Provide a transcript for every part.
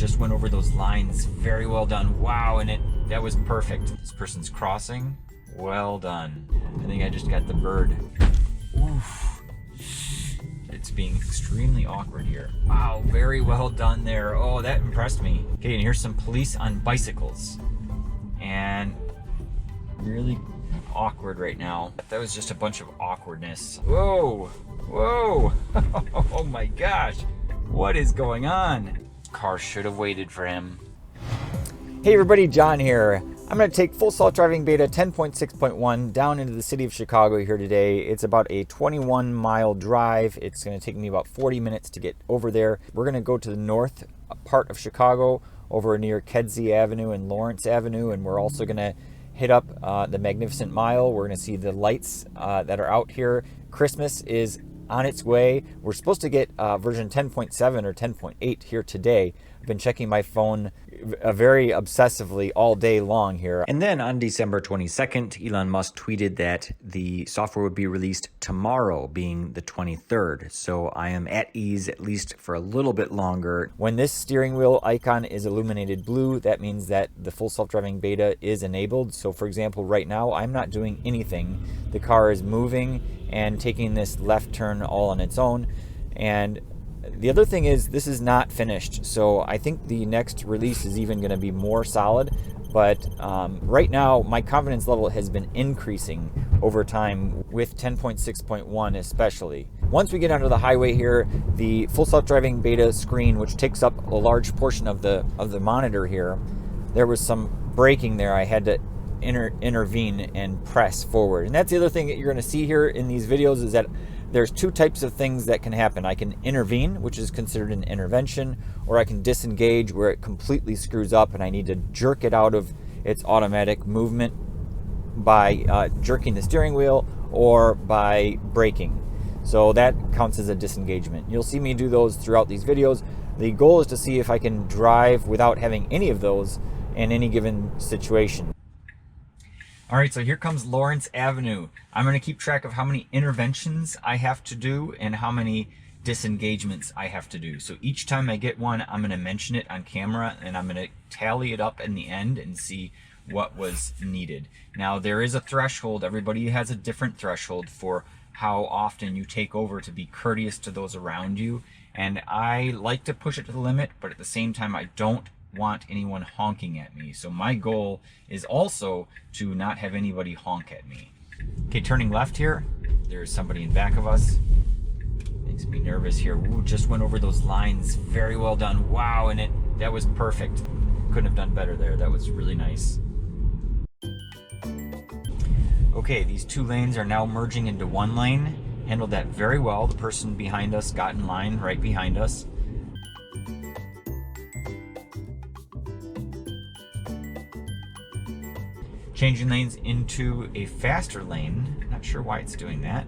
just went over those lines. Very well done. Wow, and that was perfect. This person's crossing. Well done. I think I just got the bird. Oof. It's being extremely awkward here. Wow, very well done there. Oh, that impressed me. Okay, and here's some police on bicycles. And really awkward right now. That was just a bunch of awkwardness. Whoa, whoa. Oh my gosh. What is going on? Car should have waited for him. Hey everybody, John here. I'm going to take Full Self-Driving Beta 10.6.1 down into the city of Chicago here today. It's about a 21-mile drive. It's going to take me about 40 minutes to get over there. We're going to go to the north part of Chicago over near Kedzie Avenue and Lawrence Avenue, and we're also going to hit up the Magnificent Mile. We're going to see the lights that are out here. Christmas is on its way. We're supposed to get version 10.7 or 10.8 here today. I've been checking my phone very obsessively all day long here. And then on December 22nd, Elon Musk tweeted that the software would be released tomorrow, being the 23rd. So I am at ease, at least for a little bit longer. When this steering wheel icon is illuminated blue, that means that the Full Self-Driving Beta is enabled. So for example, right now, I'm not doing anything. The car is moving and taking this left turn all on its own. And the other thing is, this is not finished, so I think the next release is even going to be more solid. But right now, my confidence level has been increasing over time with 10.6.1 especially. Once we get onto the highway here, the Full Self-Driving Beta screen, which takes up a large portion of the monitor here, there was some braking there. I had to intervene and press forward. And that's the other thing that you're going to see here in these videos, is that there's two types of things that can happen. I can intervene, which is considered an intervention, or I can disengage, where it completely screws up and I need to jerk it out of its automatic movement by jerking the steering wheel or by braking. So that counts as a disengagement. You'll see me do those throughout these videos. The goal is to see if I can drive without having any of those in any given situation. All right, so here comes Lawrence Avenue. I'm going to keep track of how many interventions I have to do and how many disengagements I have to do. So each time I get one, I'm going to mention it on camera, and I'm going to tally it up in the end and see what was needed. Now, there is a threshold. Everybody has a different threshold for how often you take over to be courteous to those around you. And I like to push it to the limit, but at the same time, I don't want anyone honking at me. So my goal is also to not have anybody honk at me. Okay, turning left here, there's somebody in back of us. Makes me nervous here. Ooh, just went over those lines. Very well done. Wow, and that was perfect. Couldn't have done better there. That was really nice. Okay, these two lanes are now merging into one lane. Handled that very well. The person behind us got in line right behind us. Changing lanes into a faster lane. Not sure why it's doing that.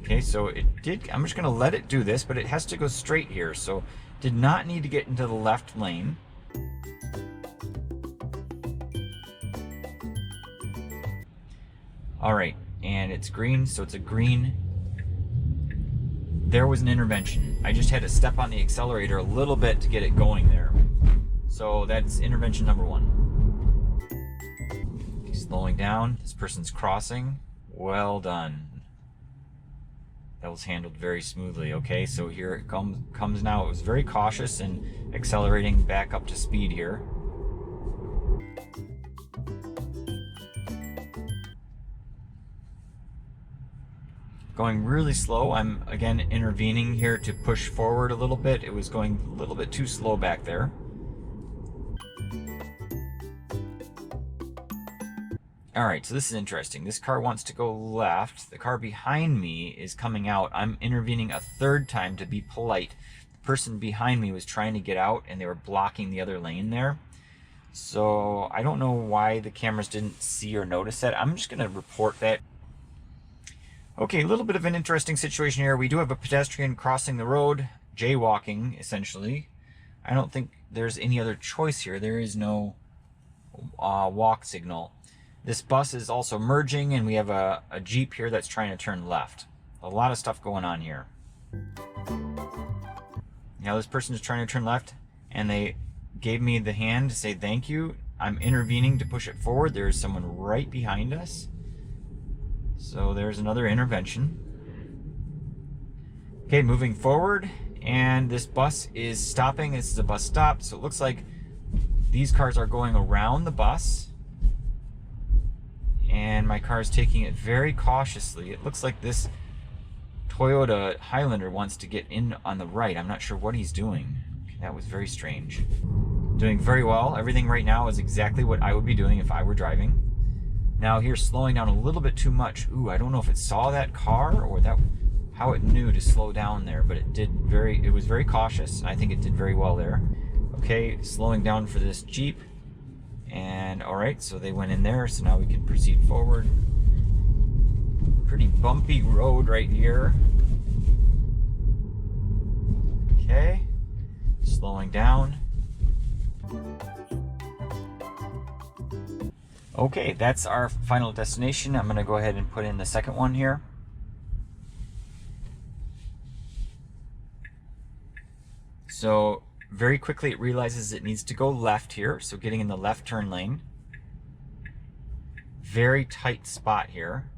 Okay, so it did. I'm just going to let it do this, but it has to go straight here. So did not need to get into the left lane. All right, and it's green, so it's a green. There was an intervention. I just had to step on the accelerator a little bit to get it going there. So that's intervention number one. Slowing down, this person's crossing. Well done. That was handled very smoothly. Okay, so here it comes now. It was very cautious and accelerating back up to speed here. Going really slow. I'm again intervening here to push forward a little bit. It was going a little bit too slow back there. All right, so this is interesting. This car wants to go left. The car behind me is coming out. I'm intervening a third time to be polite. The person behind me was trying to get out and they were blocking the other lane there. So I don't know why the cameras didn't see or notice that. I'm just going to report that. Okay, a little bit of an interesting situation here. We do have a pedestrian crossing the road, jaywalking essentially. I don't think there's any other choice here. There is no walk signal. This bus is also merging, and we have a Jeep here that's trying to turn left. A lot of stuff going on here. Now this person is trying to turn left, and they gave me the hand to say thank you. I'm intervening to push it forward. There's someone right behind us. So there's another intervention. Okay, moving forward, and this bus is stopping. This is a bus stop, so it looks like these cars are going around the bus, and my car is taking it very cautiously. It looks like this Toyota Highlander wants to get in on the right. I'm not sure what he's doing. That was very strange. Doing very well. Everything right now is exactly what I would be doing if I were driving. Now here, slowing down a little bit too much. Ooh, I don't know if it saw that car or how it knew to slow down there, but it was very cautious. I think it did very well there. Okay, slowing down for this Jeep. And all right, so they went in there, so now we can proceed forward. Pretty bumpy road right here. Okay, slowing down. Okay, that's our final destination. I'm gonna go ahead and put in the second one here. So very quickly it realizes it needs to go left here, so getting in the left turn lane. Very tight spot here.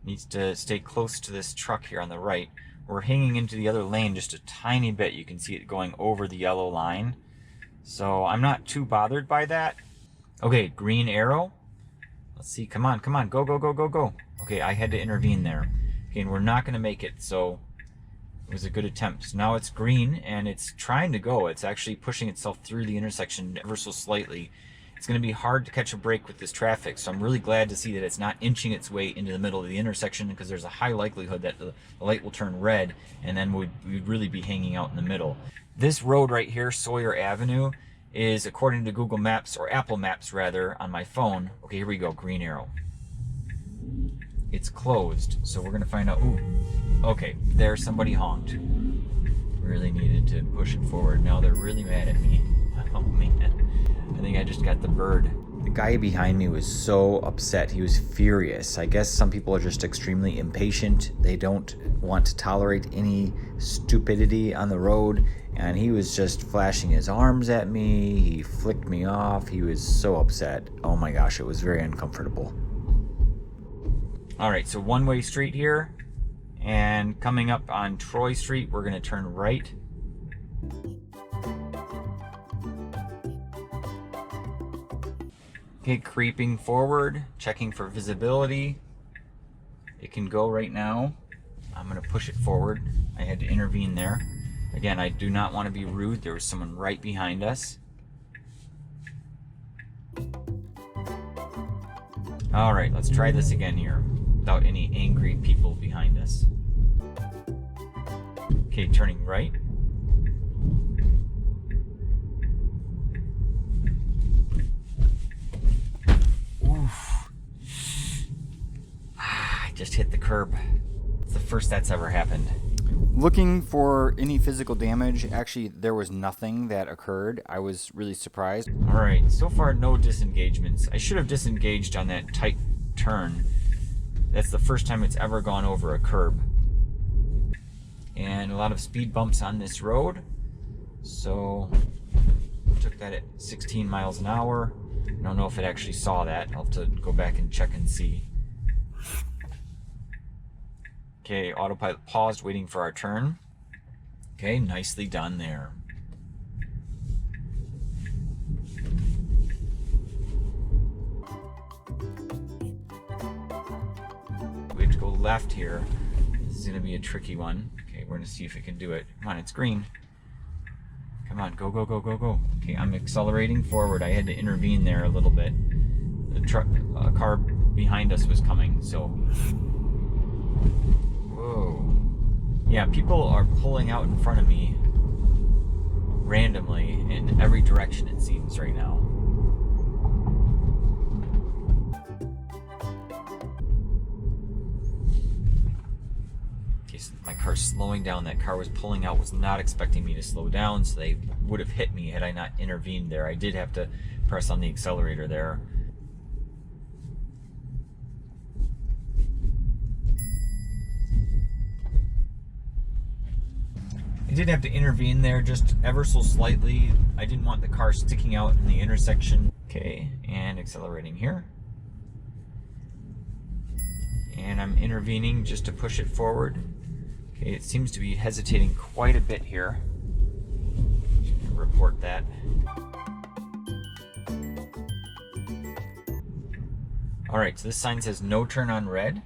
Needs to stay close to this truck here on the right. We're hanging into the other lane just a tiny bit. You can see it going over the yellow line. So I'm not too bothered by that. Okay, green arrow. Let's see, come on, come on, go, go, go, go, go. Okay, I had to intervene there. Okay, and we're not gonna make it, so it was a good attempt. So now it's green and it's trying to go. It's actually pushing itself through the intersection ever so slightly. It's gonna be hard to catch a break with this traffic, so I'm really glad to see that it's not inching its way into the middle of the intersection, because there's a high likelihood that the light will turn red and then we'd really be hanging out in the middle. This road right here, Sawyer Avenue, is, according to Google Maps, or Apple Maps rather, on my phone. Okay, here we go, green arrow. It's closed, so we're gonna find out. Ooh, okay, there somebody honked. Really needed to push it forward. Now they're really mad at me. Oh man, I think I just got the bird. The guy behind me was so upset. He was furious. I guess some people are just extremely impatient. They don't want to tolerate any stupidity on the road. And he was just flashing his arms at me. He flicked me off. He was so upset. Oh my gosh, it was very uncomfortable. All right, so one-way street here. And coming up on Troy Street, we're gonna turn right. Okay, creeping forward, checking for visibility. It can go right now. I'm gonna push it forward. I had to intervene there. Again, I do not want to be rude. There was someone right behind us. All right, let's try this again here without any angry people behind us. Okay, turning right. Oof. I just hit the curb. It's the first that's ever happened. Looking for any physical damage, actually there was nothing that occurred. I was really surprised. All right, so far no disengagements. I should have disengaged on that tight turn. That's the first time it's ever gone over a curb. And a lot of speed bumps on this road. So took that at 16 miles an hour. I don't know if it actually saw that. I'll have to go back and check and see. Okay, autopilot paused, waiting for our turn. Okay, nicely done there. We have to go left here. This is gonna be a tricky one. Okay, we're gonna see if it can do it. Come on, it's green. Come on, go, go, go, go, go. Okay, I'm accelerating forward. I had to intervene there a little bit. The truck, a car behind us was coming, so. Whoa. Yeah, people are pulling out in front of me randomly in every direction, it seems, right now. Okay, so my car's slowing down. That car was pulling out, was not expecting me to slow down, so they would have hit me had I not intervened there. I did have to press on the accelerator there. I did have to intervene there just ever so slightly. I didn't want the car sticking out in the intersection. Okay, and accelerating here. And I'm intervening just to push it forward. Okay, it seems to be hesitating quite a bit here. Just gonna report that. All right, so this sign says no turn on red.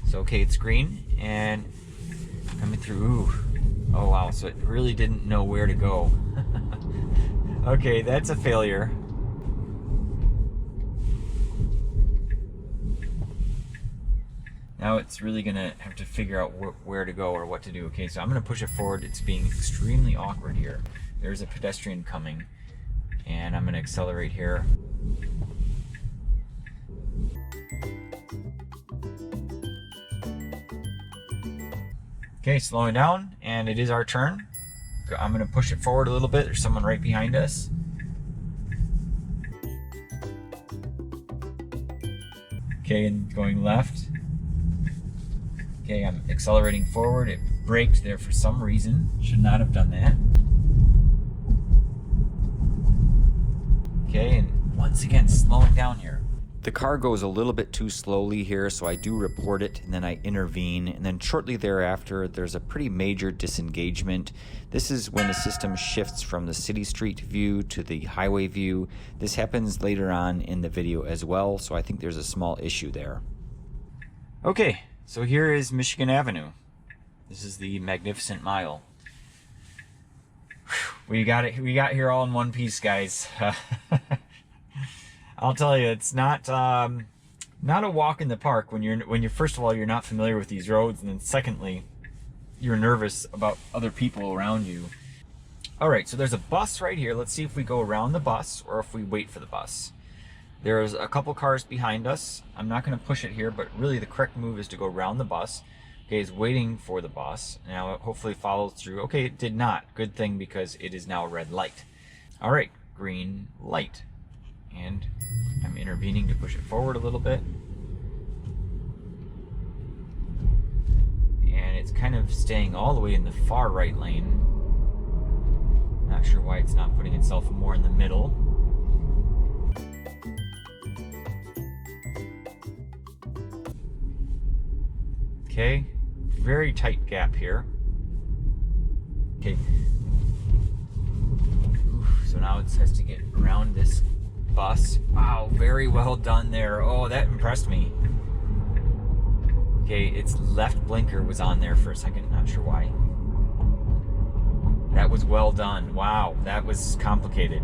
So okay, it's green and coming through. Ooh. Oh wow, so it really didn't know where to go. Okay, that's a failure. Now it's really gonna have to figure out where to go or what to do. Okay, so I'm gonna push it forward. It's being extremely awkward here. There's a pedestrian coming and I'm gonna accelerate here. Okay, slowing down, and it is our turn. I'm gonna push it forward a little bit. There's someone right behind us. Okay, and going left. Okay, I'm accelerating forward. It braked there for some reason. Should not have done that. Okay, and once again, slowing down here. The car goes a little bit too slowly here, so I do report it, and then I intervene, and then shortly thereafter, there's a pretty major disengagement. This is when the system shifts from the city street view to the highway view. This happens later on in the video as well, so I think there's a small issue there. Okay, so here is Michigan Avenue. This is the Magnificent Mile. We got it. We got here all in one piece, guys. I'll tell you, it's not a walk in the park when you're first of all you're not familiar with these roads, and then secondly you're nervous about other people around you. All right, so there's a bus right here. Let's see if we go around the bus or if we wait for the bus. There's a couple cars behind us. I'm not going to push it here, but really the correct move is to go around the bus. Okay, it's waiting for the bus. Now it hopefully follows through. Okay, it did not. Good thing, because it is now a red light. All right, green light. And I'm intervening to push it forward a little bit. And it's kind of staying all the way in the far right lane. Not sure why it's not putting itself more in the middle. Okay, very tight gap here. Okay. So now it has to get around this bus. Wow, very well done there. Oh, that impressed me. Okay, its left blinker was on there for a second. Not sure why. That was well done. Wow, that was complicated.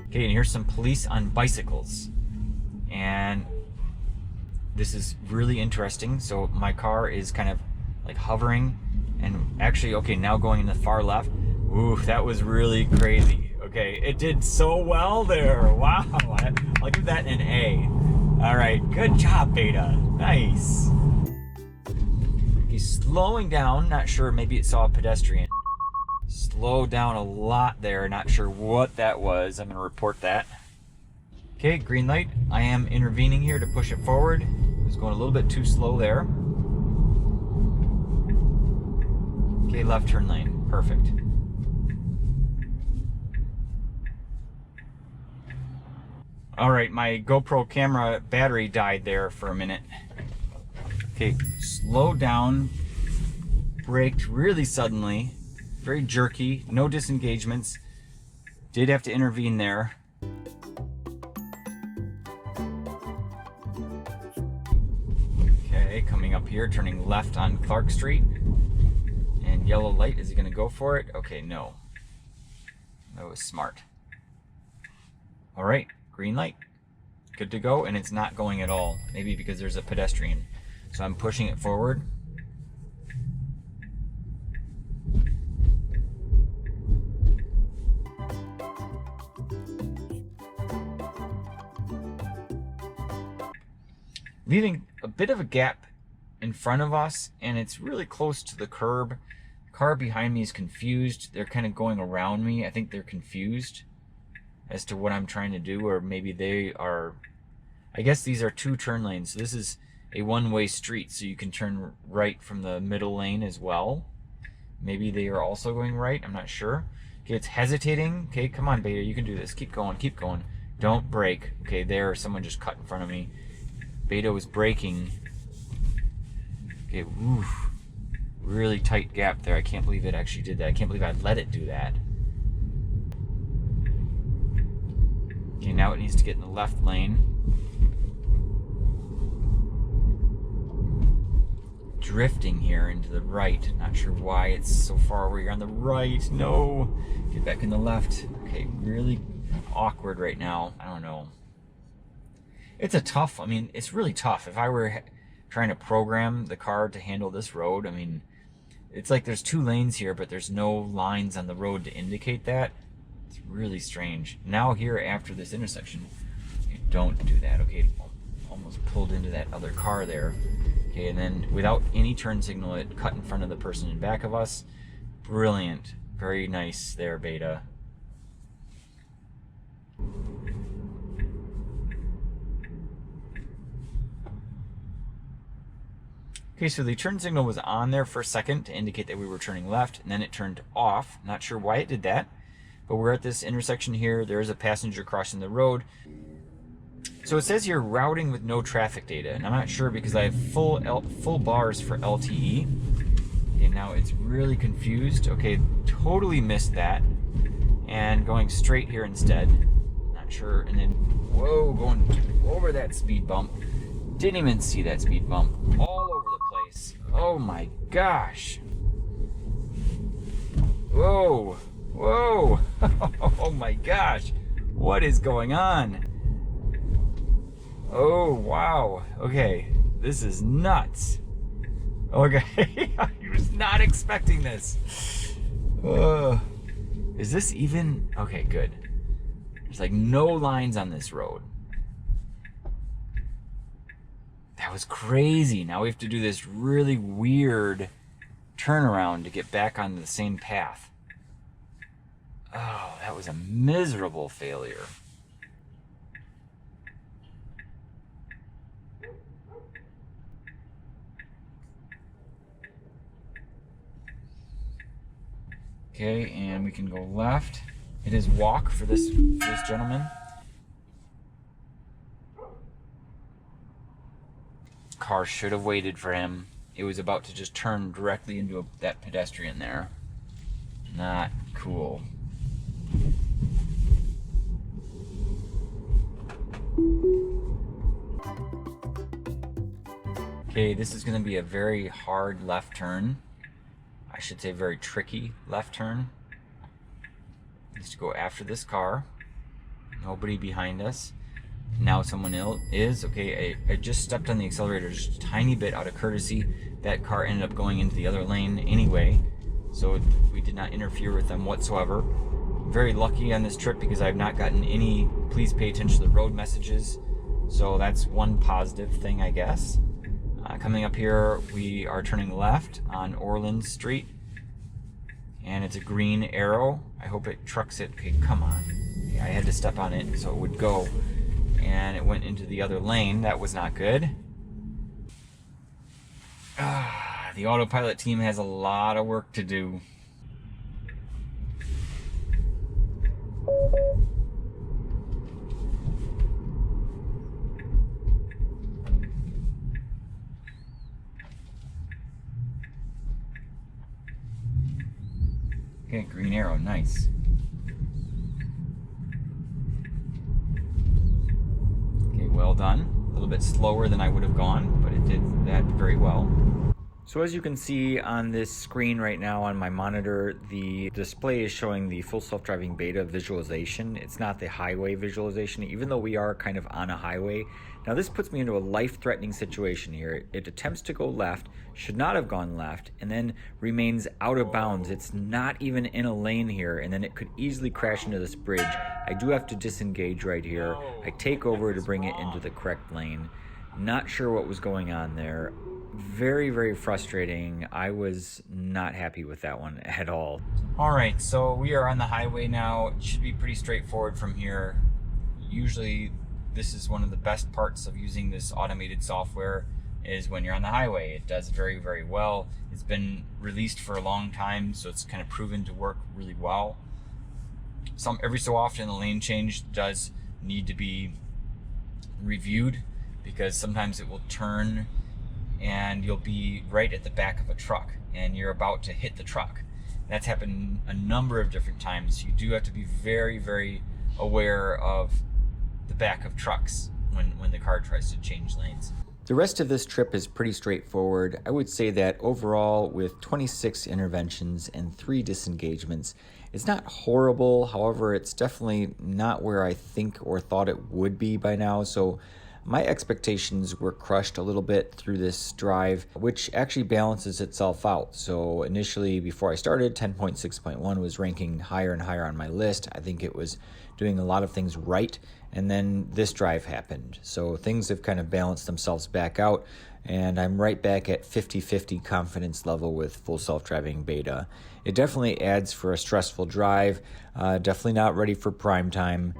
Okay, and here's some police on bicycles. And this is really interesting. So my car is kind of like hovering and actually, okay, now going in the far left. Ooh, that was really crazy. Okay, it did so well there. Wow, I'll give that an A. All right, good job, Beta. Nice. He's slowing down. Not sure, maybe it saw a pedestrian. Slowed down a lot there. Not sure what that was. I'm gonna report that. Okay, green light. I am intervening here to push it forward. It was going a little bit too slow there. Okay, left turn lane. Perfect. All right, my GoPro camera battery died there for a minute. Okay, slowed down, braked really suddenly, very jerky, no disengagements. Did have to intervene there. Okay, coming up here, turning left on Clark Street. And yellow light, is he gonna go for it? Okay, no. That was smart. All right. Green light, good to go, and it's not going at all. Maybe because there's a pedestrian. So I'm pushing it forward. Leaving a bit of a gap in front of us, and it's really close to the curb. The car behind me is confused. They're kind of going around me. I think they're confused as to what I'm trying to do, or maybe they are. I guess these are two turn lanes. So this is a one-way street, so you can turn right from the middle lane as well. Maybe they are also going right, I'm not sure. Okay, it's hesitating. Okay, come on, Beta, you can do this. Keep going, keep going. Don't brake. Okay, there, someone just cut in front of me. Beta was braking. Okay, oof. Really tight gap there. I can't believe it actually did that. I can't believe I let it do that. Okay, now it needs to get in the left lane. Drifting here into the right. Not sure why it's so far over here on the right. No. Get back in the left. Okay, really awkward right now. I don't know. It's a tough, I mean, it's really tough. If I were trying to program the car to handle this road, I mean, it's like there's 2 lanes here, but there's no lines on the road to indicate that. It's really strange. Now here after this intersection, okay, don't do that. Okay, almost pulled into that other car there. Okay, and then without any turn signal, it cut in front of the person in back of us. Brilliant. Very nice there, Beta. Okay, so the turn signal was on there for a second to indicate that we were turning left, and then it turned off. Not sure why it did that, but we're at this intersection here. There is a passenger crossing the road. So it says here routing with no traffic data, and I'm not sure because I have full bars for LTE. Okay, now it's really confused. Okay, totally missed that, and going straight here instead. Not sure, and then whoa, going over that speed bump. Didn't even see that speed bump. All over the place. Oh my gosh. Whoa, whoa. Oh my gosh. What is going on? Oh, wow. Okay, this is nuts. Okay, I was not expecting this. Is this even? Okay, good. There's like no lines on this road. That was crazy. Now we have to do this really weird turnaround to get back on the same path. Oh, that was a miserable failure. Okay, and we can go left. It is walk for this gentleman. Car should have waited for him. It was about to just turn directly into that pedestrian there. Not cool. Okay, this is going to be a very hard left turn. I should say very tricky left turn. Needs to go after this car. Nobody behind us. Now someone is. Okay, I just stepped on the accelerator just a tiny bit out of courtesy. That car ended up going into the other lane anyway, so we did not interfere with them whatsoever. Very lucky on this trip because I've not gotten any please pay attention to the road messages, so that's one positive thing, I guess. Coming up here, we are turning left on Orland Street, and it's a green arrow. I hope it trucks it. Okay, come on. Okay, I had to step on it so it would go, and it went into the other lane. That was not good. The autopilot team has a lot of work to do. Okay, green arrow, nice. Okay, well done. A little bit slower than I would have gone, but it did that very well. So as you can see on this screen right now on my monitor, the display is showing the full self-driving beta visualization. It's not the highway visualization, even though we are kind of on a highway. Now this puts me into a life-threatening situation here. It attempts to go left, should not have gone left, and then remains out of bounds. It's not even in a lane here, and then it could easily crash into this bridge. I do have to disengage right here. I take over to bring it into the correct lane. Not sure what was going on there. Very, very frustrating. I was not happy with that one at all. All right, so we are on the highway now. It should be pretty straightforward from here. Usually this is one of the best parts of using this automated software. is when you're on the highway. It does very, very well. It's been released for a long time, so it's kind of proven to work really well. Every so often the lane change does need to be reviewed, because sometimes it will turn and you'll be right at the back of a truck and you're about to hit the truck. That's happened a number of different times. You do have to be very, very aware of the back of trucks when the car tries to change lanes. The rest of this trip is pretty straightforward. I would say that overall, with 26 interventions and 3 disengagements, it's not horrible. However, it's definitely not where I think or thought it would be by now. So my expectations were crushed a little bit through this drive, which actually balances itself out. So initially, before I started, 10.6.1 was ranking higher and higher on my list. I think it was doing a lot of things right. And then this drive happened. So things have kind of balanced themselves back out. And I'm right back at 50-50 confidence level with full self-driving beta. It definitely adds for a stressful drive. Definitely not ready for prime time.